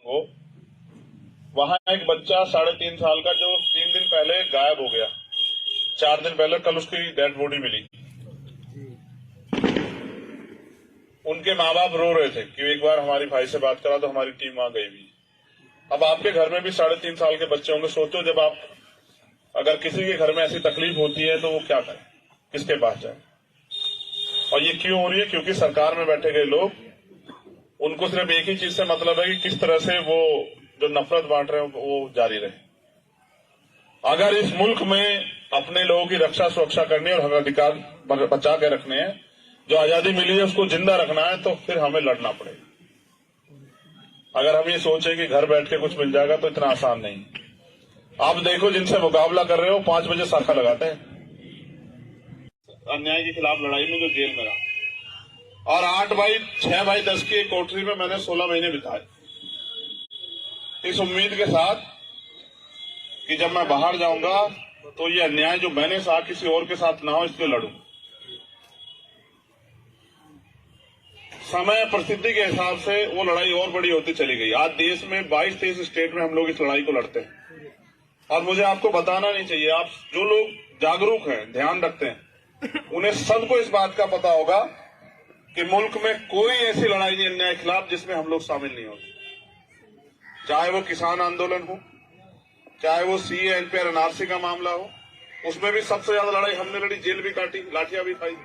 वो वहां एक बच्चा 3.5 साल का जो 3 दिन पहले गायब हो गया, 4 दिन पहले कल उसकी डेड बॉडी मिली। उनके माँ बाप रो रहे थे कि एक बार हमारी भाई से बात करा तो हमारी टीम वहां गई भी। अब आपके घर में भी 3.5 साल के बच्चे होंगे। सोचो जब आप अगर किसी के घर में ऐसी तकलीफ होती है तो वो क्या करे, किसके पास जाए। और ये क्यों हो रही है? क्योंकि सरकार में बैठे गए लोग, उनको सिर्फ एक ही चीज से मतलब है कि किस तरह से वो जो नफरत बांट रहे हैं वो जारी रहे। अगर इस मुल्क में अपने लोगों की रक्षा सुरक्षा करनी है और हक अधिकार बचा के रखने हैं, जो आजादी मिली है उसको जिंदा रखना है, तो फिर हमें लड़ना पड़ेगा। अगर हम ये सोचे कि घर बैठ के कुछ मिल जाएगा तो इतना आसान नहीं। आप देखो जिनसे मुकाबला कर रहे हो 5 बजे शाखा लगाते हैं अन्याय के खिलाफ लड़ाई में, जो जेल में रहा। और 6/10 की एक कोठरी में मैंने 16 महीने बिताए, इस उम्मीद के साथ कि जब मैं बाहर जाऊंगा तो ये अन्याय जो मैंने सहा किसी और के साथ ना हो, इसलिए लड़ूं। समय प्रसिद्धि के हिसाब से वो लड़ाई और बड़ी होती चली गई। आज देश में 22-23 स्टेट में हम लोग इस लड़ाई को लड़ते हैं। और मुझे आपको बताना नहीं चाहिए, आप जो लोग जागरूक हैं, ध्यान रखते हैं, उन्हें सबको इस बात का पता होगा कि मुल्क में कोई ऐसी लड़ाई नहीं अन्याय के खिलाफ जिसमें हम लोग शामिल नहीं होते। चाहे वो किसान आंदोलन हो, चाहे वो सीए एनपीआर एनआरसी का मामला हो, उसमें भी सबसे ज्यादा लड़ाई हमने लड़ी, जेल भी काटी, लाठियां भी खाई।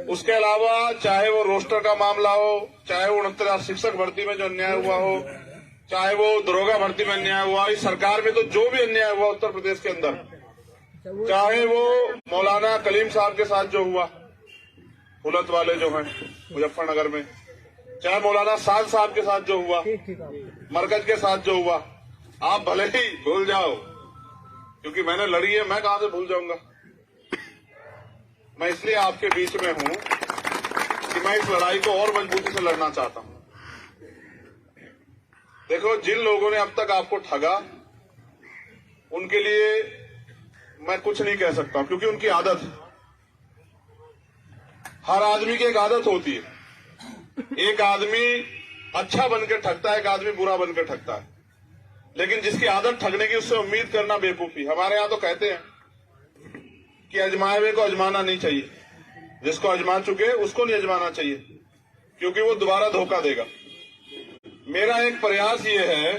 उसके अलावा चाहे वो रोस्टर का मामला हो, चाहे वो 69 शिक्षक भर्ती में जो अन्याय हुआ हो, चाहे वो दरोगा भर्ती में अन्याय हुआ, इस सरकार में तो जो भी अन्याय हुआ उत्तर प्रदेश के अंदर, चाहे वो मौलाना कलीम साहब के साथ जो हुआ, हुलत वाले जो हैं मुजफ्फरनगर में, चाहे मौलाना साद साहब के साथ जो हुआ, मरकज के साथ जो हुआ, आप भले ही भूल जाओ, क्योंकि मैंने लड़ी है, मैं कहां से भूल जाऊंगा। मैं इसलिए आपके बीच में हूं कि मैं इस लड़ाई को और मजबूती से लड़ना चाहता हूं। देखो, जिन लोगों ने अब तक आपको ठगा, उनके लिए मैं कुछ नहीं कह सकता, क्योंकि उनकी आदत है। हर आदमी की एक आदत होती है। एक आदमी अच्छा बनकर ठगता है, एक आदमी बुरा बनकर ठगता है। लेकिन जिसकी आदत ठगने की, उससे उम्मीद करना बेवकूफी। हमारे यहां तो कहते हैं कि अजमाए हुए को अजमाना नहीं चाहिए, जिसको अजमा चुके उसको नहीं अजमाना चाहिए, क्योंकि वो दोबारा धोखा देगा। मेरा एक प्रयास ये है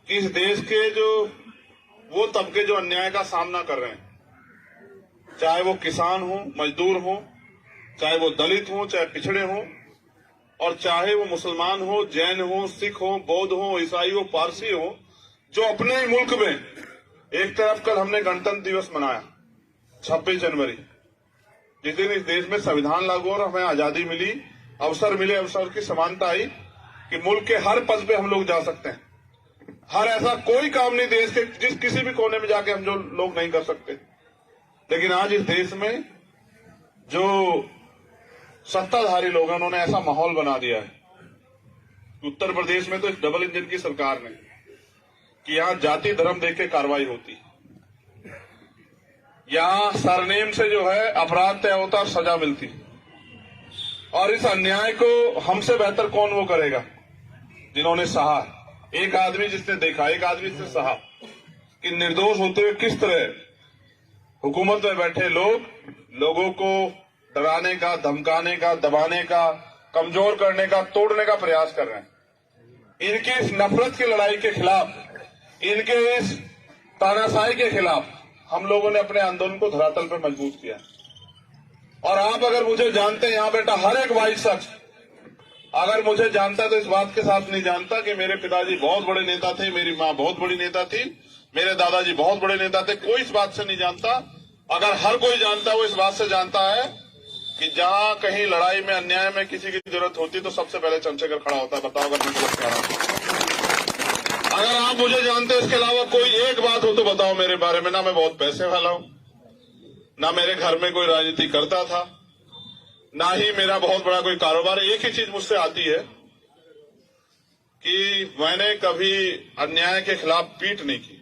कि इस देश के जो वो तबके जो अन्याय का सामना कर रहे हैं, चाहे वो किसान हो, मजदूर हो, चाहे वो दलित हो, चाहे पिछड़े हो, और चाहे वो मुसलमान हो, जैन हो, सिख हो, बौद्ध हो, ईसाई हो, पारसी हो, जो अपने ही मुल्क में एक तरफ कल हमने गणतंत्र दिवस मनाया 26 जनवरी, जिस दिन इस देश में संविधान लागू और हमें आजादी मिली, अवसर मिले, अवसर की समानता आई कि मुल्क के हर पद पे हम लोग जा सकते हैं। हर ऐसा कोई काम नहीं देश के जिस किसी भी कोने में जाके हम जो लोग नहीं कर सकते। लेकिन आज इस देश में जो सत्ताधारी लोग हैं, उन्होंने ऐसा माहौल बना दिया है उत्तर प्रदेश में तो इस डबल इंजन की सरकार ने कि यहां जाति धर्म देख के कार्रवाई होती, यहां सरनेम से जो है अपराध तय होता और सजा मिलती। और इस अन्याय को हमसे बेहतर कौन वो करेगा जिन्होंने सहा। एक आदमी जिसने देखा, एक आदमी जिसने सहा कि निर्दोष होते हुए किस तरह हुकूमत में बैठे लोग लोगों को डराने का, धमकाने का, दबाने का, कमजोर करने का, तोड़ने का प्रयास कर रहे हैं। इनकी इस नफरत की लड़ाई के खिलाफ, इनके इस तानाशाही के खिलाफ हम लोगों ने अपने आंदोलन को धरातल पर मजबूत किया। और आप अगर मुझे जानते हैं, यहां बेटा हर एक वाइट शख्स अगर मुझे जानता है तो इस बात के साथ नहीं जानता कि मेरे पिताजी बहुत बड़े नेता थे, मेरी मां बहुत बड़ी नेता थी, मेरे दादाजी बहुत बड़े नेता थे। कोई इस बात से नहीं जानता। अगर हर कोई जानता है, वो इस बात से जानता है कि जहां कहीं लड़ाई में, अन्याय में किसी की जरूरत होती तो सबसे पहले चंद्रशेखर खड़ा होता है। बताओ अगर मुझे अगर आप मुझे जानते हैं, इसके अलावा कोई एक बात हो तो बताओ मेरे बारे में। ना मैं बहुत पैसे वाला हूं, ना मेरे घर में कोई राजनीति करता था, ना ही मेरा बहुत बड़ा कोई कारोबार है। एक ही चीज मुझसे आती है कि मैंने कभी अन्याय के खिलाफ पीठ नहीं की।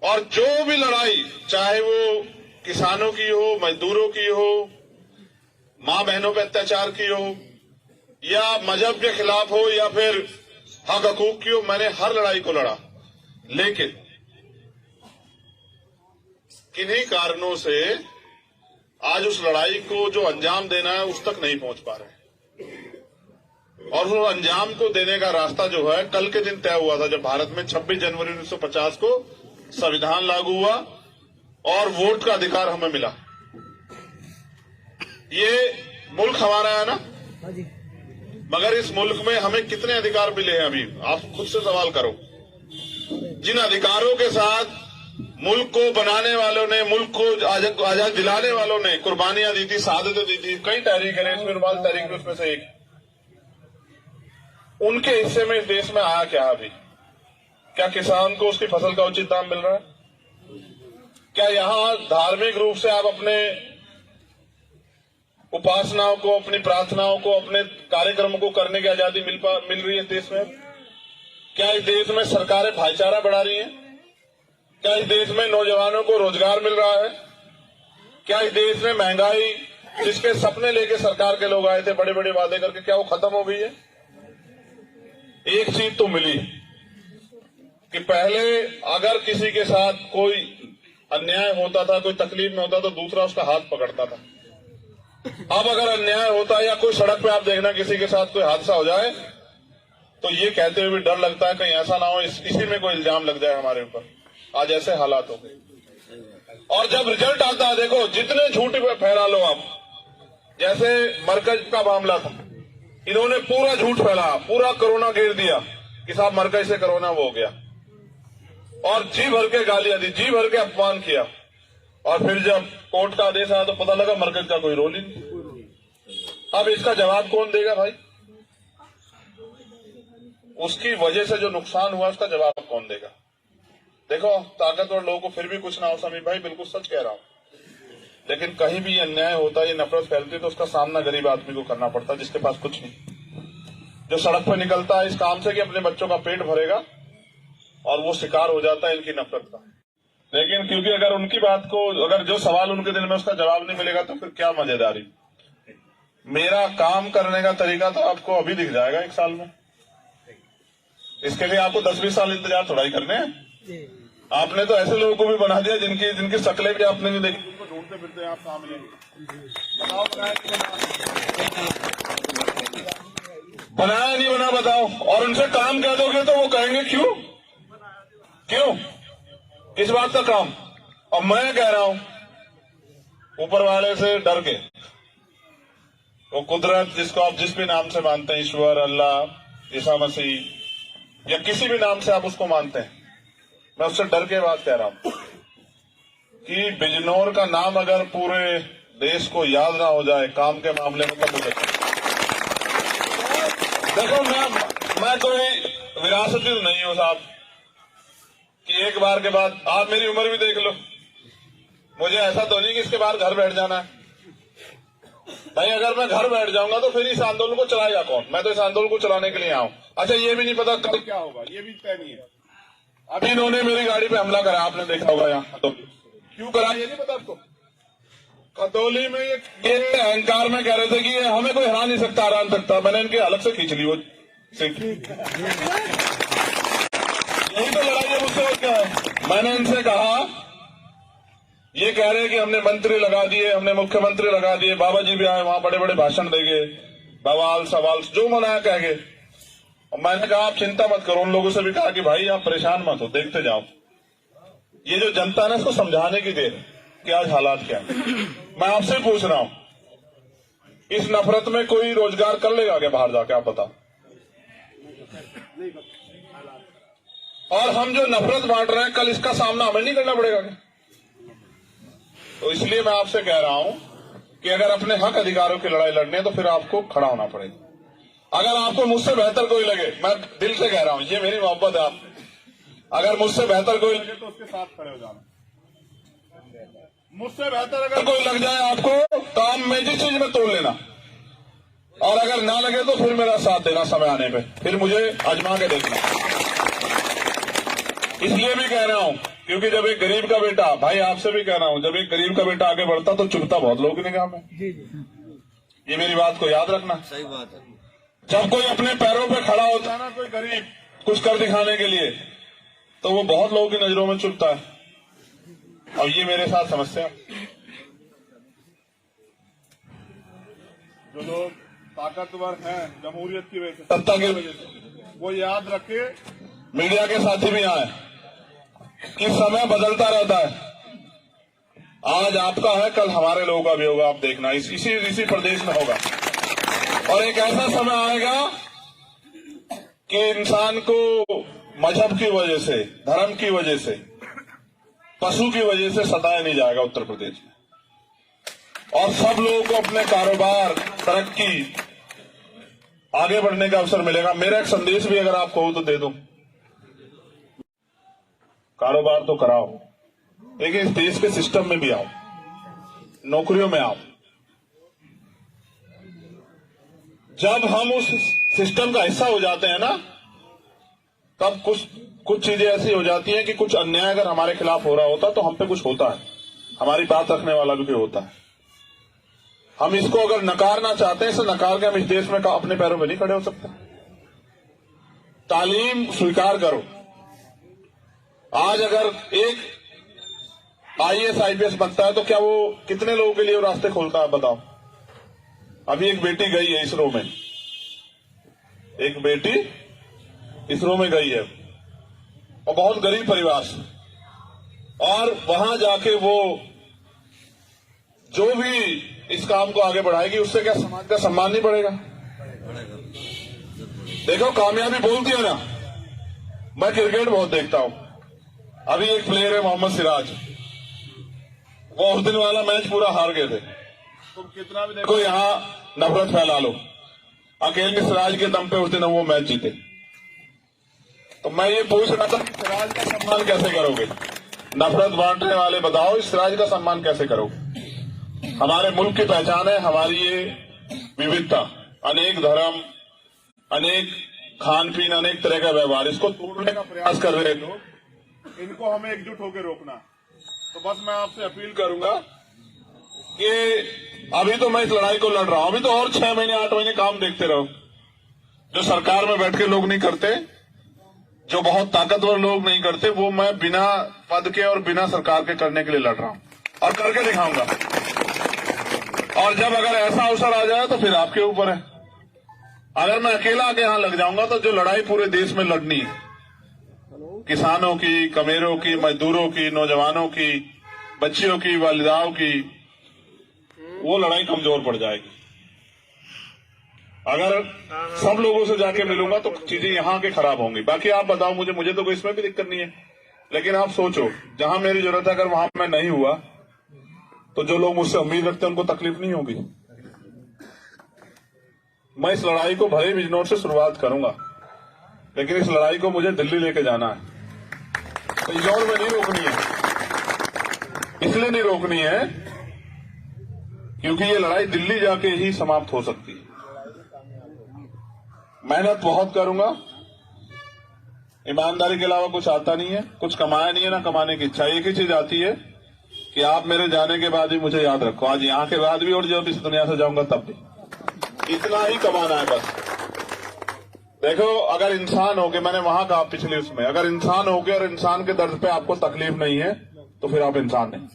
और जो भी लड़ाई, चाहे वो किसानों की हो, मजदूरों की हो, मां बहनों पर अत्याचार की हो, या मजहब के खिलाफ हो या फिर हक हकूक की हो, मैंने हर लड़ाई को लड़ा, लेकिन किन्हीं कारणों से आज उस लड़ाई को जो अंजाम देना है उस तक नहीं पहुंच पा रहे। और वो अंजाम को देने का रास्ता जो है कल के दिन तय हुआ था, जब भारत में 26 जनवरी 1950 को संविधान लागू हुआ और वोट का अधिकार हमें मिला। ये मुल्क हमारा है ना, मगर इस मुल्क में हमें कितने अधिकार मिले हैं अभी आप खुद से सवाल करो। जिन अधिकारों के साथ मुल्क को बनाने वालों ने, मुल्क को आजाद दिलाने वालों ने कुर्बानियां दी थी, शहादतें दी थी, कई तहरीकें हैं, इसमें रुमाल तहरीक उसमें से एक, उनके हिस्से में इस देश में आया क्या अभी? क्या किसान को उसकी फसल का उचित दाम मिल रहा है? क्या यहां धार्मिक रूप से आप अपने उपासनाओं को, अपनी प्रार्थनाओं को, अपने कार्यक्रमों को करने की आजादी मिल रही है देश में? क्या इस देश में सरकारें भाईचारा बढ़ा रही हैं? क्या इस देश में नौजवानों को रोजगार मिल रहा है? क्या इस देश में महंगाई, जिसके सपने लेके सरकार के लोग आए थे बड़े बड़े वादे करके, क्या वो खत्म हो गई है? एक चीज तो मिली कि पहले अगर किसी के साथ कोई अन्याय होता था, कोई तकलीफ में होता तो दूसरा उसका हाथ पकड़ता था। अब अगर अन्याय होता है या कोई सड़क पे आप देखना किसी के साथ कोई हादसा हो जाए तो ये कहते हुए भी डर लगता है कहीं ऐसा ना हो इसी में कोई इल्जाम लग जाए हमारे ऊपर। आज ऐसे हालात हो गए। और जब रिजल्ट आता है, देखो जितने झूठ फैला लो आप, जैसे मरकज का मामला था, इन्होंने पूरा झूठ फैलाया, पूरा कोरोना घेर दिया कि साहब मरकज से कोरोना वो हो गया, और जी भर के गालियां दी, जी भर के अपमान किया, और फिर जब कोर्ट का आदेश आया तो पता लगा मरकज का कोई रोल ही नहीं। अब इसका जवाब कौन देगा भाई? उसकी वजह से जो नुकसान हुआ उसका जवाब कौन देगा? देखो ताकतवर लोगों को फिर भी कुछ ना हो, समीर भाई बिल्कुल सच कह रहा हूं, लेकिन कहीं भी अन्याय होता है, ये नफरत फैलती है तो उसका सामना गरीब आदमी को करना पड़ता है, जिसके पास कुछ नहीं, जो सड़क पर निकलता है इस काम से कि अपने बच्चों का पेट भरेगा, और वो शिकार हो जाता है इनकी नफरत का। लेकिन क्योंकि अगर उनकी बात को, अगर जो सवाल उनके दिल में उसका जवाब नहीं मिलेगा तो फिर क्या मजेदारी। मेरा काम करने का तरीका तो आपको अभी दिख जाएगा 1 साल में। इसके लिए आपको 10-20 साल इंतजार थोड़ा ही करने हैं। आपने तो ऐसे लोगों को भी बना दिया जिनकी शक्लें भी आपने नहीं देखी, उनको ढूंढते फिरते आप सामने। बताओ बनाया नहीं बना, बताओ। और उनसे काम कह दोगे तो वो कहेंगे क्यों क्यों, किस बात का काम? और मैं कह रहा हूं ऊपर वाले से डर के, वो कुदरत जिसको आप जिस भी नाम से मानते हैं, ईश्वर, अल्लाह, ईसा मसीह या किसी भी नाम से आप उसको मानते हैं, मैं उससे डर के बात कह रहा हूं कि बिजनौर का नाम अगर पूरे देश को याद ना हो जाए काम के मामले में तब हो। देखो मैं कोई विरासती नहीं हूं साहब कि एक बार के बाद, आप मेरी उम्र भी देख लो, मुझे ऐसा तो नहीं कि इसके बाद घर बैठ जाना है भाई। अगर मैं घर बैठ जाऊंगा तो फिर इस आंदोलन को चलाएगा कौन? मैं तो इस आंदोलन को चलाने के लिए आऊं। अच्छा ये भी नहीं पता कल क्या होगा, ये भी तय नहीं है। अभी इन्होंने मेरी गाड़ी पे हमला करा, आपने देखा होगा यहाँ खतौली, क्यों करा ये नहीं पता आपको? खतौली में ये अहंकार में कह रहे थे कि हमें कोई हरा नहीं सकता, हरा नहीं सकता। मैंने इनके अलग से खींच ली वो सीट। यही तो लड़ाई है मुझसे और क्या है। मैंने इनसे कहा, ये कह रहे हैं कि हमने मंत्री लगा दिए, हमने मुख्यमंत्री लगा दिए, बाबा जी भी आए वहां बड़े बड़े भाषण देंगे, बवाल सवाल जो मनाया कहेंगे। और मैंने कहा आप चिंता मत करो, उन लोगों से भी कहा कि भाई आप परेशान मत हो, देखते जाओ। ये जो जनता है इसको समझाने की देर कि आज हालात क्या है। मैं आपसे पूछ रहा हूं, इस नफरत में कोई रोजगार कर लेगा क्या बाहर जाके? आप बताओ। और हम जो नफरत बांट रहे हैं, कल इसका सामना हमें नहीं करना पड़ेगा क्या? तो इसलिए मैं आपसे कह रहा हूं कि अगर अपने हक अधिकारों की लड़ाई लड़नी है तो फिर आपको खड़ा होना पड़ेगा। अगर आपको मुझसे बेहतर कोई लगे, मैं दिल से कह रहा हूं, ये मेरी मोहब्बत है आप, अगर मुझसे बेहतर कोई लगे तो उसके साथ खड़े हो जाना। मुझसे बेहतर अगर कोई लग जाए आपको काम में, जिस चीज में तोड़ लेना, और अगर ना लगे तो फिर मेरा साथ देना समय आने पे, फिर मुझे आजमा के देखना। इसलिए भी कह रहा हूं क्योंकि जब एक गरीब का बेटा, भाई आपसे भी कह रहा हूं, जब एक गरीब का बेटा आगे बढ़ता तो चुभता बहुत लोगों की निगाह में। ये मेरी बात को याद रखना। सही बात है। जब कोई अपने पैरों पे खड़ा होता है ना, कोई गरीब कुछ कर दिखाने के लिए, तो वो बहुत लोगों की नजरों में चुभता है। और ये मेरे साथ समस्या। जो लोग ताकतवर हैं जमहूरियत की वजह से, सत्ता की वजह से, वो याद रखे, मीडिया के साथी भी आए कि समय बदलता रहता है। आज आपका है, कल हमारे लोगों का भी होगा। आप देखना, इसी प्रदेश में होगा। और एक ऐसा समय आएगा कि इंसान को मजहब की वजह से, धर्म की वजह से, पशु की वजह से सताया नहीं जाएगा उत्तर प्रदेश में। और सब लोगों को अपने कारोबार, तरक्की, आगे बढ़ने का अवसर मिलेगा। मेरा एक संदेश भी अगर आप कहो तो दे दो, कारोबार तो कराओ, लेकिन इस देश के सिस्टम में भी आओ, नौकरियों में आओ। जब हम उस सिस्टम का हिस्सा हो जाते हैं ना, तब कुछ चीजें ऐसी हो जाती हैं कि कुछ अन्याय अगर हमारे खिलाफ हो रहा होता तो हम पे कुछ होता है, हमारी बात रखने वाला भी होता है। हम इसको अगर नकारना चाहते हैं, इसे नकार के हम इस देश में अपने पैरों में नहीं खड़े हो सकते। तालीम स्वीकार करो। आज अगर एक IAS IPS बनता है तो क्या वो कितने लोगों के लिए वो रास्ते खोलता है, बताओ। अभी एक बेटी गई है इसरो में, एक बेटी इसरो में गई है, और बहुत गरीब परिवार से, और वहां जाके वो जो भी इस काम को आगे बढ़ाएगी, उससे क्या समाज का सम्मान नहीं बढ़ेगा? देखो, कामयाबी बोलती है ना। मैं क्रिकेट बहुत देखता हूं। अभी एक प्लेयर है मोहम्मद सिराज, वो उस दिन वाला मैच पूरा हार गए थे। तुम कितना भी देखो, यहां नफरत फैला लो, अकेले सिराज के दम पे उस दिन वो मैच जीते। तो मैं ये पूछ रहा था, सिराज का सम्मान कैसे करोगे? नफरत बांटने वाले बताओ, इस सिराज का सम्मान कैसे करोगे? हमारे मुल्क की पहचान है हमारी ये विविधता, अनेक धर्म, अनेक खान पीन, अनेक तरह का व्यवहार। इसको तोड़ने का प्रयास कर रहे लोग, इनको हमें एकजुट होकर रोकना। तो बस मैं आपसे अपील करूंगा कि अभी तो मैं इस लड़ाई को लड़ रहा हूं, अभी तो और 6 महीने 8 महीने काम देखते रहो, जो सरकार में बैठ के लोग नहीं करते, जो बहुत ताकतवर लोग नहीं करते, वो मैं बिना पद के और बिना सरकार के करने के लिए लड़ रहा हूं, और करके दिखाऊंगा। और जब अगर ऐसा अवसर आ जाए तो फिर आपके ऊपर है। अगर मैं अकेला आके यहां लग जाऊंगा तो जो लड़ाई पूरे देश में लड़नी है, किसानों की, कमेरों की, मजदूरों की, नौजवानों की, बच्चियों की, वालिदाओं की, वो लड़ाई कमजोर पड़ जाएगी। अगर सब लोगों से जाके मिलूंगा तो चीजें यहां के खराब होंगी। बाकी आप बताओ मुझे तो कोई इसमें भी दिक्कत नहीं है, लेकिन आप सोचो, जहां मेरी जरूरत है अगर वहां मैं नहीं हुआ तो जो लोग मुझसे उम्मीद रखते हैं उनको तकलीफ नहीं होगी। मैं इस लड़ाई को भले बिजनौर से शुरुआत करूंगा, लेकिन इस लड़ाई को मुझे दिल्ली लेके जाना है। बिजनौर में नहीं रोकनी है, इसलिए नहीं रोकनी है क्योंकि ये लड़ाई दिल्ली जाके ही समाप्त हो सकती है। मेहनत बहुत करूंगा, ईमानदारी के अलावा कुछ आता नहीं है, कुछ कमाया नहीं है, ना कमाने की इच्छा। एक ही चीज आती है कि आप मेरे जाने के बाद भी मुझे याद रखो, आज यहां के बाद भी और जब इस दुनिया से जाऊंगा तब भी। इतना ही कमाना है बस। देखो, अगर इंसान हो के, मैंने वहां कहा पिछले उसमें, अगर इंसान हो के और इंसान के दर्द पे आपको तकलीफ नहीं है तो फिर आप इंसान नहीं।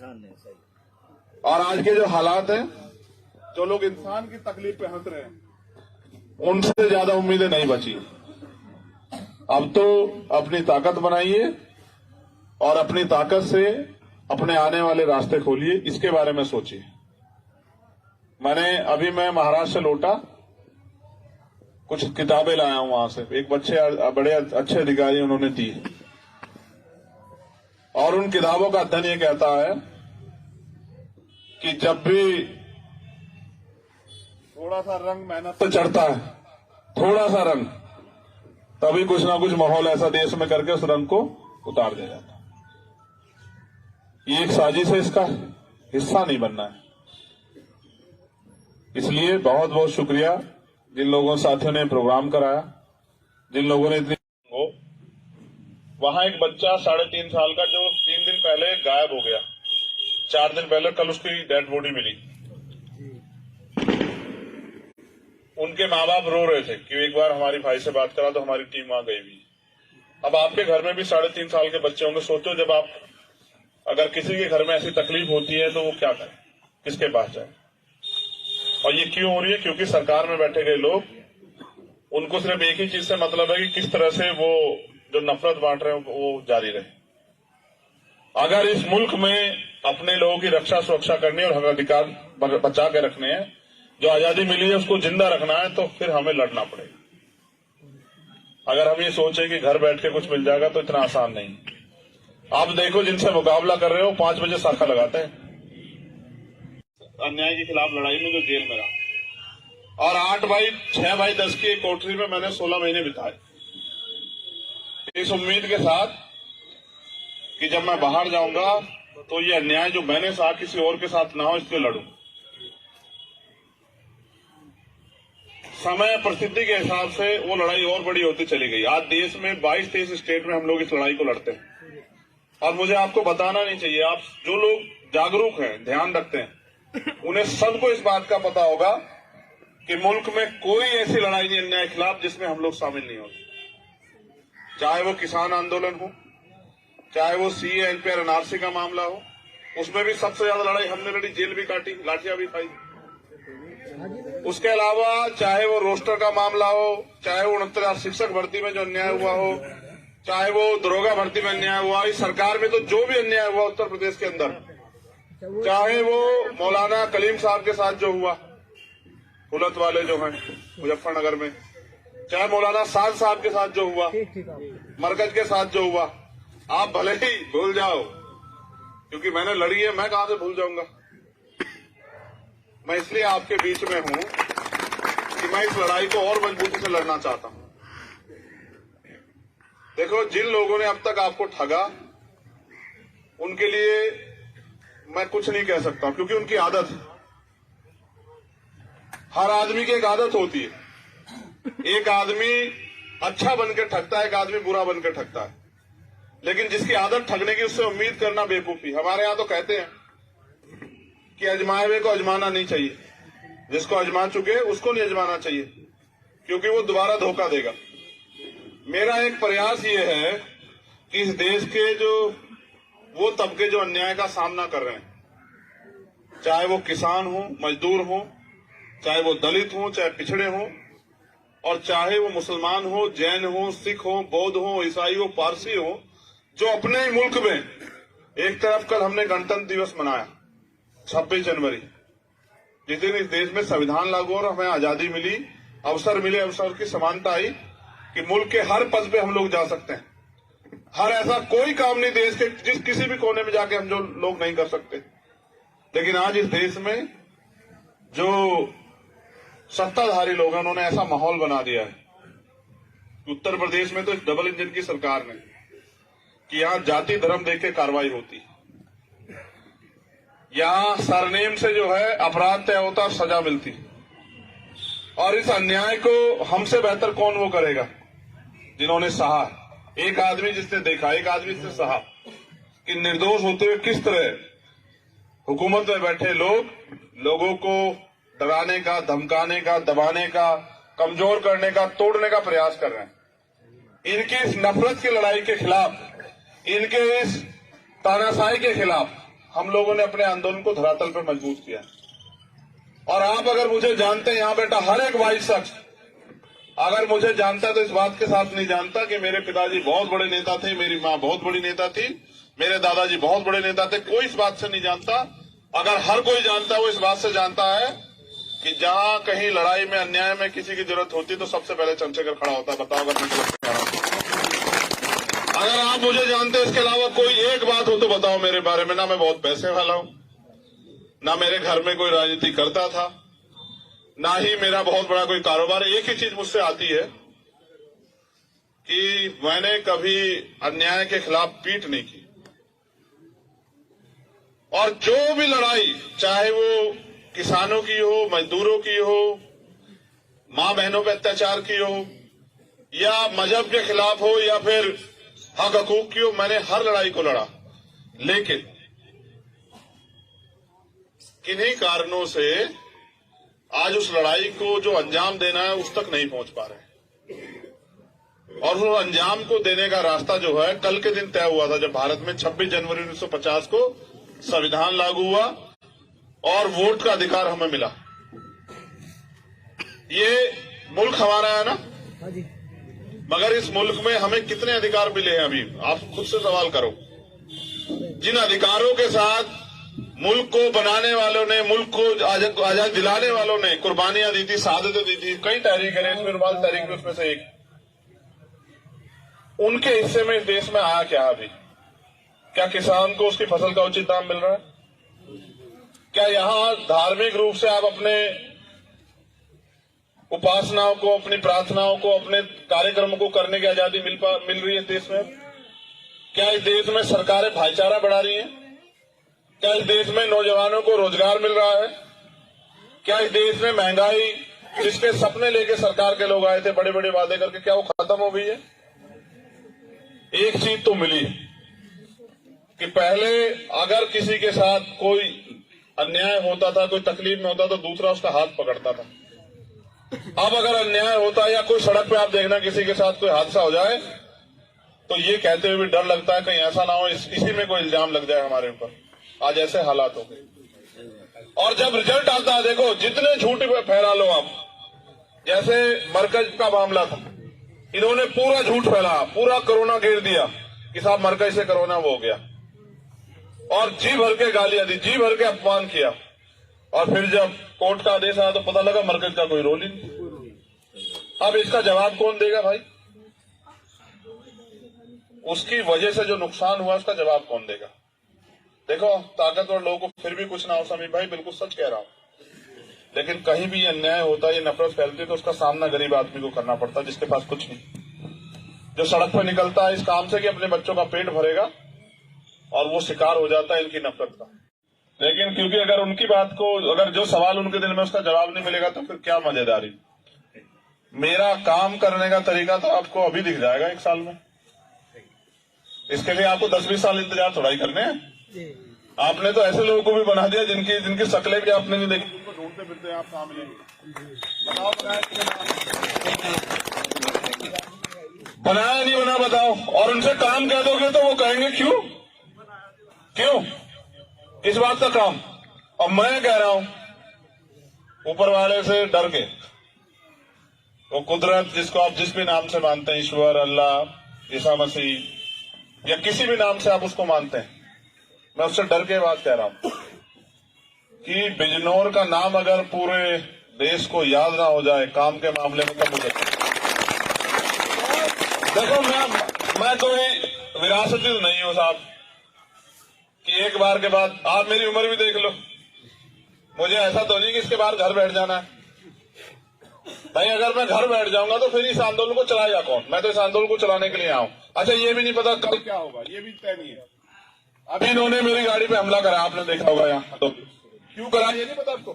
और आज के जो हालात हैं, जो लोग इंसान की तकलीफ पे हंस रहे हैं, उनसे ज्यादा उम्मीदें नहीं बची। अब तो अपनी ताकत बनाइए और अपनी ताकत से अपने आने वाले रास्ते खोलिए, इसके बारे में सोचिए। मैं महाराष्ट्र से लौटा, कुछ किताबें लाया हूं वहां से, एक बड़े अच्छे अधिकारी उन्होंने दी, और उन किताबों का अध्ययन ये कहता है कि जब भी थोड़ा सा रंग मेहनत से चढ़ता है, थोड़ा सा रंग, तभी कुछ ना कुछ माहौल ऐसा देश में करके उस रंग को उतार दिया जाता है। ये एक साजिश है, इसका हिस्सा नहीं बनना है। इसलिए बहुत बहुत शुक्रिया जिन लोगों साथियों ने प्रोग्राम कराया, जिन लोगों ने इतनी हो। वहां एक बच्चा 3.5 साल का जो 3 दिन पहले गायब हो गया, 4 दिन पहले, कल उसकी डेड बॉडी मिली। उनके माँ बाप रो रहे थे कि एक बार हमारी भाई से बात करा तो हमारी टीम वहां गई हुई। अब आपके घर में भी 3.5 साल के बच्चे होंगे। सोचो जब आप अगर किसी के घर में ऐसी तकलीफ होती है तो वो क्या करे, किसके पास जाए। और ये क्यों हो रही है? क्योंकि सरकार में बैठे गए लोग, उनको सिर्फ एक ही चीज से मतलब है कि किस तरह से वो जो नफरत बांट रहे हैं वो जारी रहे। अगर इस मुल्क में अपने लोगों की रक्षा सुरक्षा करनी है और हक अधिकार बचा के रखने हैं, जो आजादी मिली है उसको जिंदा रखना है, तो फिर हमें लड़ना पड़ेगा। अगर हम ये सोचें कि घर बैठ के कुछ मिल जाएगा तो इतना आसान नहीं। आप देखो जिनसे मुकाबला कर रहे हो 5 बजे शाखा लगाते हैं। अन्याय के खिलाफ लड़ाई में जो जेल में रहा, और 6/10 की एक कोठरी में मैंने 16 महीने बिताए, इस उम्मीद के साथ कि जब मैं बाहर जाऊंगा तो ये अन्याय जो मैंने सहा किसी और के साथ ना हो, इसलिए लड़ूं। समय परिस्थिति के हिसाब से वो लड़ाई और बड़ी होती चली गई। आज देश में 22-23 स्टेट में हम लोग इस लड़ाई को लड़ते हैं। और मुझे आपको बताना नहीं चाहिए, आप जो लोग जागरूक हैं, ध्यान रखते हैं, उन्हें सबको इस बात का पता होगा कि मुल्क में कोई ऐसी लड़ाई नहीं अन्याय के खिलाफ जिसमें हम लोग शामिल नहीं होते। चाहे वो किसान आंदोलन हो, चाहे वो सीए एनपीआर एनआरसी का मामला हो, उसमें भी सबसे ज्यादा लड़ाई हमने लड़ी, जेल भी काटी, लाठियां भी खाई। उसके अलावा चाहे वो रोस्टर का मामला हो, चाहे वो 69,000 शिक्षक भर्ती में जो अन्याय हुआ हो, चाहे वो दरोगा भर्ती में अन्याय हुआ, इस सरकार में तो जो भी अन्याय हुआ उत्तर प्रदेश के अंदर, चाहे वो मौलाना कलीम साहब के साथ जो हुआ, हुलत वाले जो हैं मुजफ्फरनगर में, चाहे मौलाना साद साहब के साथ जो हुआ, मरकज के साथ जो हुआ, आप भले ही भूल जाओ, क्योंकि मैंने लड़ी है, मैं कहां से भूल जाऊंगा। मैं इसलिए आपके बीच में हूं कि मैं इस लड़ाई को और मजबूती से लड़ना चाहता हूं। देखो, जिन लोगों ने अब तक आपको ठगा, उनके लिए मैं कुछ नहीं कह सकता, क्योंकि उनकी आदत है। हर आदमी की एक आदत होती है। एक आदमी अच्छा बनकर ठगता है, एक आदमी बुरा बनकर ठगता है। लेकिन जिसकी आदत ठगने की, उससे उम्मीद करना बेवकूफी। हमारे यहां तो कहते हैं कि अजमाए हुए को अजमाना नहीं चाहिए, जिसको अजमा चुके उसको नहीं अजमाना चाहिए, क्योंकि वो दोबारा धोखा देगा। मेरा एक प्रयास ये है कि इस देश के जो वो तबके जो अन्याय का सामना कर रहे हैं, चाहे वो किसान हो, मजदूर हो, चाहे वो दलित हो, चाहे पिछड़े हो, और चाहे वो मुसलमान हो, जैन हो, सिख हो, बौद्ध हो, ईसाई हो, पारसी हो, जो अपने ही मुल्क में, एक तरफ कल हमने गणतंत्र दिवस मनाया 26 जनवरी, जिस दिन इस देश में संविधान लागू और हमें आजादी मिली, अवसर मिले, अवसर की समानता आई कि मुल्क के हर पद पे हम लोग जा सकते हैं। हर ऐसा कोई काम नहीं देश के जिस किसी भी कोने में जाके हम जो लोग नहीं कर सकते। लेकिन आज इस देश में जो सत्ताधारी लोग हैं, उन्होंने ऐसा माहौल बना दिया है। उत्तर प्रदेश में तो इस डबल इंजन की सरकार ने कि यहां जाति धर्म देख के कार्रवाई होती, यहां सरनेम से जो है अपराध तय होता, सजा मिलती। और इस अन्याय को हमसे बेहतर कौन वो करेगा जिन्होंने सहा। एक आदमी जिसने देखा, एक आदमी जिसने सहा कि निर्दोष होते हुए किस तरह हुकूमत में बैठे लोग लोगों को डराने का, धमकाने का, दबाने का, कमजोर करने का, तोड़ने का प्रयास कर रहे हैं। इनकी इस नफरत की लड़ाई के खिलाफ, इनके इस तानाशाही के खिलाफ हम लोगों ने अपने आंदोलन को धरातल पर मजबूत किया। और आप अगर मुझे जानते हैं, यहां बेटा हर एक वाइट शख्स अगर मुझे जानता है तो इस बात के साथ नहीं जानता कि मेरे पिताजी बहुत बड़े नेता थे, मेरी मां बहुत बड़ी नेता थी, मेरे दादाजी बहुत बड़े नेता थे। कोई इस बात से नहीं जानता। अगर हर कोई जानता है, वो इस बात से जानता है कि जहां कहीं लड़ाई में, अन्याय में किसी की जरूरत होती तो सबसे पहले चंद्रशेखर खड़ा होता है। बताओ अगर आप मुझे जानते हैं, इसके अलावा कोई एक बात हो तो बताओ मेरे बारे में। ना मैं बहुत पैसे वाला हूं, ना मेरे घर में कोई राजनीति करता था, ना ही मेरा बहुत बड़ा कोई कारोबार है। एक ही चीज मुझसे आती है कि मैंने कभी अन्याय के खिलाफ पीठ नहीं की। और जो भी लड़ाई, चाहे वो किसानों की हो, मजदूरों की हो, मां बहनों पर अत्याचार की हो, या मजहब के खिलाफ हो, या फिर हक हकूक की हो, मैंने हर लड़ाई को लड़ा। लेकिन किन्हीं कारणों से आज उस लड़ाई को जो अंजाम देना है उस तक नहीं पहुंच पा रहे। और उस अंजाम को देने का रास्ता जो है कल के दिन तय हुआ था, जब भारत में 26 जनवरी 1950 को संविधान लागू हुआ और वोट का अधिकार हमें मिला। ये मुल्क हमारा है ना, मगर इस मुल्क में हमें कितने अधिकार मिले हैं अभी आप खुद से सवाल करो। जिन अधिकारों के साथ मुल्क को बनाने वालों ने, मुल्क को आजाद दिलाने वालों ने कुर्बानियां दी थी, शहादतें दी थी, कई तहरीक है, इसमें रुमाल तहरीक में उसमें से एक, उनके हिस्से में इस देश में आया क्या अभी? क्या किसान को उसकी फसल का उचित दाम मिल रहा है? क्या यहां धार्मिक रूप से आप अपने उपासनाओं को, अपनी प्रार्थनाओं को, अपने कार्यक्रमों को करने की आजादी मिल रही है देश में? क्या इस देश में सरकारें भाईचारा बढ़ा रही हैं? क्या इस देश में नौजवानों को रोजगार मिल रहा है? क्या इस देश में महंगाई, जिसके सपने लेके सरकार के लोग आए थे बड़े बड़े वादे करके, क्या वो खत्म हो गई है? एक चीज तो मिली कि पहले अगर किसी के साथ कोई अन्याय होता था, कोई तकलीफ में होता तो दूसरा उसका हाथ पकड़ता था। अब अगर अन्याय होता है या कोई सड़क पे आप देखना किसी के साथ कोई हादसा हो जाए तो ये कहते हुए भी डर लगता है कहीं ऐसा ना हो इसी में कोई इल्जाम लग जाए हमारे ऊपर। आज ऐसे हालात हो गए। और जब रिजल्ट आता है, देखो जितने झूठ पे फैला लो आप, जैसे मरकज का मामला था, इन्होंने पूरा झूठ फैला, पूरा कोरोना घेर दिया कि साहब मरकज से कोरोना वो हो गया, और जी भर के गालियां दी, जी भर के अपमान किया, और फिर जब कोर्ट का आदेश आया तो पता लगा मरकज का कोई रोल ही नहीं। अब इसका जवाब कौन देगा भाई? उसकी वजह से जो नुकसान हुआ उसका जवाब कौन देगा? देखो ताकतवर लोगों को फिर भी कुछ ना हो समीर भाई, बिल्कुल सच कह रहा हूं, लेकिन कहीं भी अन्याय होता है, ये नफरत फैलती है तो उसका सामना गरीब आदमी को करना पड़ता है, जिसके पास कुछ नहीं, जो सड़क पर निकलता है इस काम से कि अपने बच्चों का पेट भरेगा, और वो शिकार हो जाता है इनकी नफरत का। लेकिन क्योंकि अगर उनकी बात को, अगर जो सवाल उनके दिल में उसका जवाब नहीं मिलेगा तो फिर क्या मजेदारी। मेरा काम करने का तरीका तो आपको अभी दिख जाएगा 1 साल में। इसके लिए आपको 10-20 साल इंतजार थोड़ा ही करने हैं। आपने तो ऐसे लोगों को भी बना दिया जिनकी शक्लें भी आपने नहीं देखी, उनको ढूंढते फिरते आप कहाँ मिलेंगे? बताओ बनाया नहीं बना, बताओ। और उनसे काम कह दोगे तो वो कहेंगे क्यों क्यों, इस बात का काम। और मैं कह रहा हूं ऊपर वाले से डर के, वो कुदरत जिसको आप जिस भी नाम से मानते हैं, ईश्वर, अल्लाह, ईसा मसीह, या किसी भी नाम से आप उसको मानते हैं, मैं उससे डर के बात कह रहा हूं कि बिजनौर का नाम अगर पूरे देश को याद ना हो जाए काम के मामले में तब मुझे देखो, मैं कोई विरासती तो नहीं हूं साहब कि एक बार के बाद, आप मेरी उम्र भी देख लो, मुझे ऐसा तो नहीं कि इसके बाद घर बैठ जाना है भाई। अगर मैं घर बैठ जाऊंगा तो फिर इस आंदोलन को चलाएगा कौन? मैं तो इस आंदोलन को चलाने के लिए आऊं। अच्छा ये भी नहीं पता कल क्या होगा, ये भी तय नहीं है। अभी इन्होंने मेरी गाड़ी पे हमला करा, आपने देखा होगा यहाँ तो क्यों करा ये नहीं पता आपको।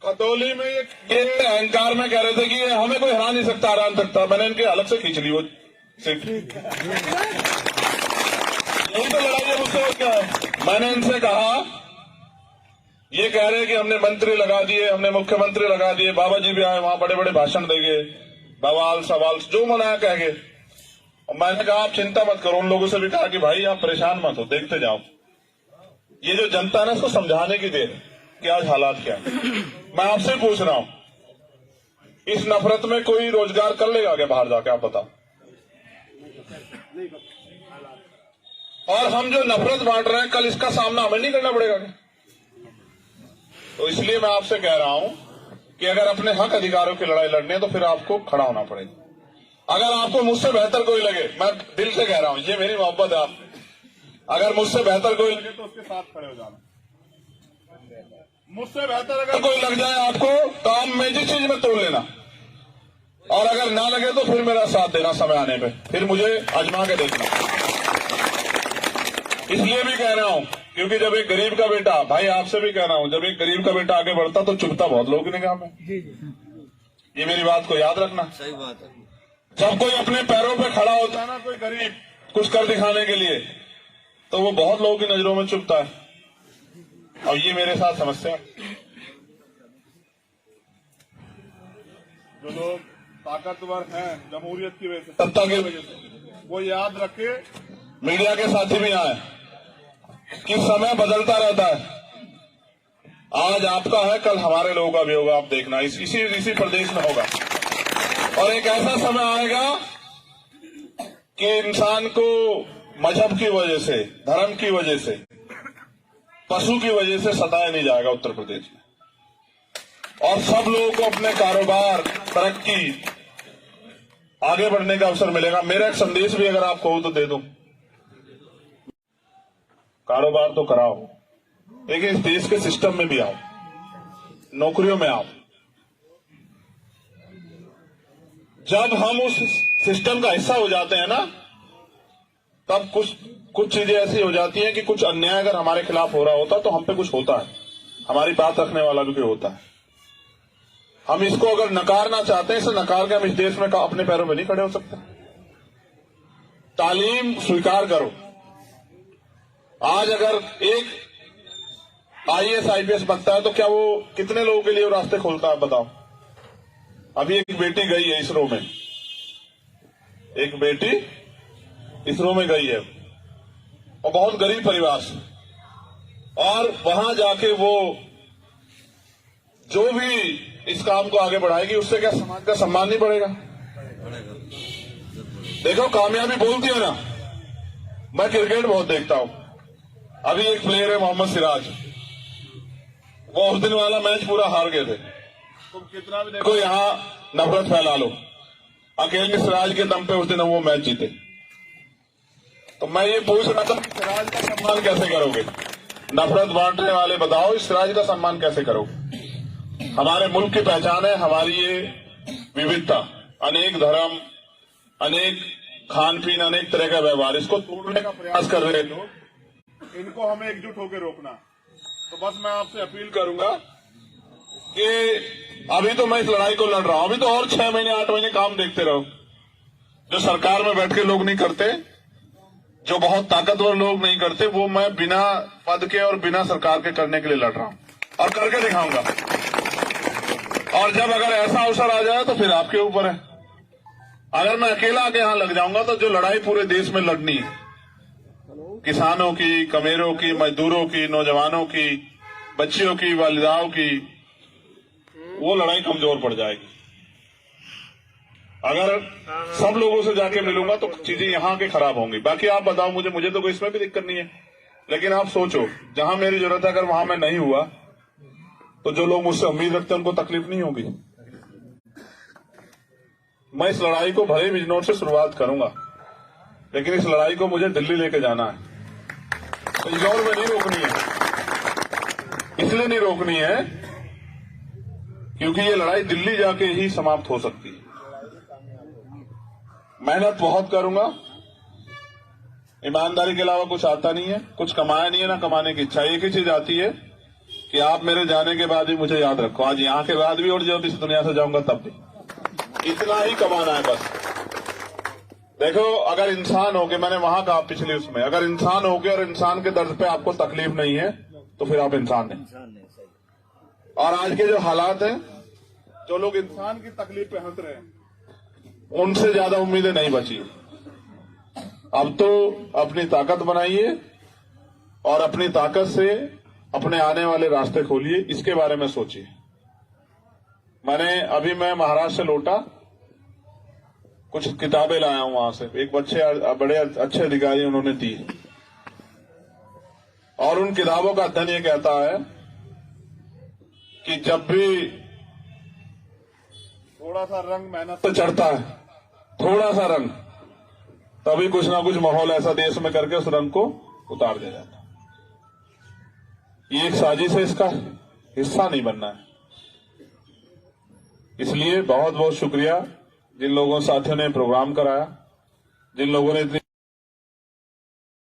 खतौली में ये अहंकार में कह रहे थे कि हमें कोई हरा नहीं सकता, हरा नहीं सकता। मैंने इनके अलग से खींच ली वो सिर्फ, यही तो लड़ाई है मुझसे और क्या है। मैंने इनसे कहा, ये कह रहे कि हमने मंत्री लगा दिए, हमने मुख्यमंत्री लगा दिए, बाबा जी भी आए वहां बड़े बड़े भाषण देंगे, बवाल सवाल जो मनाया कहेंगे। और मैंने कहा आप चिंता मत करो। उन लोगों से भी कहा कि भाई आप परेशान मत हो, देखते जाओ। ये जो जनता है ना, इसको समझाने की देर कि आज हालात क्या है। मैं आपसे पूछ रहा हूं, इस नफरत में कोई रोजगार कर लेगा क्या बाहर जाके? आप बताओ। और हम जो नफरत बांट रहे हैं, कल इसका सामना हमें नहीं करना पड़ेगा क्या? तो इसलिए मैं आपसे कह रहा हूं कि अगर अपने हक अधिकारों की लड़ाई लड़नी है तो फिर आपको खड़ा होना पड़ेगा। अगर आपको मुझसे बेहतर कोई लगे, मैं दिल से कह रहा हूं, ये मेरी मोहब्बत है आप, अगर मुझसे बेहतर कोई लगे तो उसके साथ खड़े हो जाना। मुझसे बेहतर अगर कोई लग जाए आपको काम में, जिस चीज में तोड़ लेना, और अगर ना लगे तो फिर मेरा साथ देना समय आने पे, फिर मुझे आजमा के देखना। इसलिए भी कह रहा हूं क्योंकि जब एक गरीब का बेटा, भाई आपसे भी कह रहा हूं, जब एक गरीब का बेटा आगे बढ़ता तो चुभता बहुत लोगों की निगाह में। ये मेरी बात को याद रखना। सही बात है। जब कोई अपने पैरों पे खड़ा होता है ना, कोई गरीब कुछ कर दिखाने के लिए, तो वो बहुत लोगों की नजरों में चुभता है। और ये मेरे साथ समस्या है। जो लोग ताकतवर हैं जमहूरियत की वजह से, सत्ता की वजह से, वो याद रखे, मीडिया के साथी भी आए कि समय बदलता रहता है। आज आपका है, कल हमारे लोगों का भी होगा। आप देखना, इसी प्रदेश में होगा। और एक ऐसा समय आएगा कि इंसान को मजहब की वजह से, धर्म की वजह से, पशु की वजह से सताया नहीं जाएगा उत्तर प्रदेश में। और सब लोगों को अपने कारोबार, तरक्की, आगे बढ़ने का अवसर मिलेगा। मेरा एक संदेश भी अगर आप कहो तो दे दो, कारोबार तो कराओ, लेकिन इस देश के सिस्टम में भी आओ, नौकरियों में आओ। जब हम उस सिस्टम का हिस्सा हो जाते हैं ना, तब कुछ चीजें ऐसी हो जाती हैं कि कुछ अन्याय अगर हमारे खिलाफ हो रहा होता तो हम पे कुछ होता है, हमारी बात रखने वाला भी कोई होता है। हम इसको अगर नकारना चाहते हैं, इसे नकार के हम इस देश में अपने पैरों में नहीं खड़े हो सकते। तालीम स्वीकार करो। आज अगर एक IAS IPS बनता है तो क्या वो कितने लोगों के लिए वो रास्ते खोलता है, बताओ। अभी एक बेटी गई है इसरो में, एक बेटी इसरो में गई है, और बहुत गरीब परिवार से, और वहां जाके वो जो भी इस काम को आगे बढ़ाएगी, उससे क्या समाज का सम्मान नहीं बढ़ेगा? देखो, कामयाबी बोलती है ना। मैं क्रिकेट बहुत देखता हूं। अभी एक प्लेयर है मोहम्मद सिराज, वो उस दिन वाला मैच पूरा हार गए थे। तुम कितना भी देखो, यहां नफरत फैला लो, अकेले सिराज के दम पे उस दिन वो मैच जीते। तो मैं ये पूछ रहा था, सिराज का सम्मान कैसे करोगे? नफरत बांटने वाले बताओ, इस सिराज का सम्मान कैसे करोगे? हमारे मुल्क की पहचान है हमारी ये विविधता, अनेक धर्म, अनेक खान पीन, अनेक तरह का व्यवहार। इसको तोड़ने का प्रयास कर रहे लोग, इनको हमें एकजुट होकर रोकना। तो बस मैं आपसे अपील करूंगा कि अभी तो मैं इस लड़ाई को लड़ रहा हूं, अभी तो और 6 महीने 8 महीने काम देखते रहो। जो सरकार में बैठ के लोग नहीं करते, जो बहुत ताकतवर लोग नहीं करते, वो मैं बिना पद के और बिना सरकार के करने के लिए लड़ रहा हूं, और करके दिखाऊंगा। और जब अगर ऐसा अवसर आ जाए तो फिर आपके ऊपर है। अगर मैं अकेला आके यहां लग जाऊंगा तो जो लड़ाई पूरे देश में लड़नी है, किसानों की, कमेरों की, मजदूरों की, नौजवानों की, बच्चियों की, वालिदाओं की, वो लड़ाई कमजोर पड़ जाएगी। अगर सब लोगों से जाके मिलूंगा तो चीजें यहां के खराब होंगी। बाकी आप बताओ मुझे तो कोई इसमें भी दिक्कत नहीं है, लेकिन आप सोचो, जहां मेरी जरूरत है अगर वहां मैं नहीं हुआ तो जो लोग मुझसे उम्मीद रखते हैं उनको तकलीफ नहीं होगी। मैं इस लड़ाई को भले बिजनौर से शुरुआत करूंगा, लेकिन इस लड़ाई को मुझे दिल्ली लेके जाना है। तो बिजनौर में नहीं रोकनी है। इसलिए नहीं रोकनी है क्योंकि ये लड़ाई दिल्ली जाके ही समाप्त हो सकती है। मेहनत बहुत करूंगा, ईमानदारी के अलावा कुछ आता नहीं है, कुछ कमाया नहीं है, ना कमाने की इच्छा। एक ही चीज आती है कि आप मेरे जाने के बाद भी मुझे याद रखो। आज यहां के बाद भी और जब इस दुनिया से जाऊंगा तब भी, इतना ही कमाना है बस। देखो, अगर इंसान हो के, मैंने वहां कहा पिछले उसमें, अगर इंसान हो के और इंसान के दर्द पे आपको तकलीफ नहीं है तो फिर आप इंसान नहीं। और आज के जो हालात हैं, जो लोग इंसान की तकलीफ पे हंस रहे हैं, उनसे ज्यादा उम्मीदें नहीं बची। अब तो अपनी ताकत बनाइए और अपनी ताकत से अपने आने वाले रास्ते खोलिए, इसके बारे में सोचिए। मैं महाराष्ट्र से लौटा, कुछ किताबें लाया हूं वहां से, एक बड़े अच्छे अधिकारी उन्होंने दी, और उन किताबों का अध्ययन ये कहता है कि जब भी थोड़ा सा रंग मेहनत से चढ़ता है, थोड़ा सा रंग, तभी कुछ ना कुछ माहौल ऐसा देश में करके उस रंग को उतार दिया जाता है। ये एक साजिश है, इसका हिस्सा नहीं बनना है। इसलिए बहुत बहुत शुक्रिया जिन लोगों साथियों ने प्रोग्राम कराया, जिन लोगों ने इतनी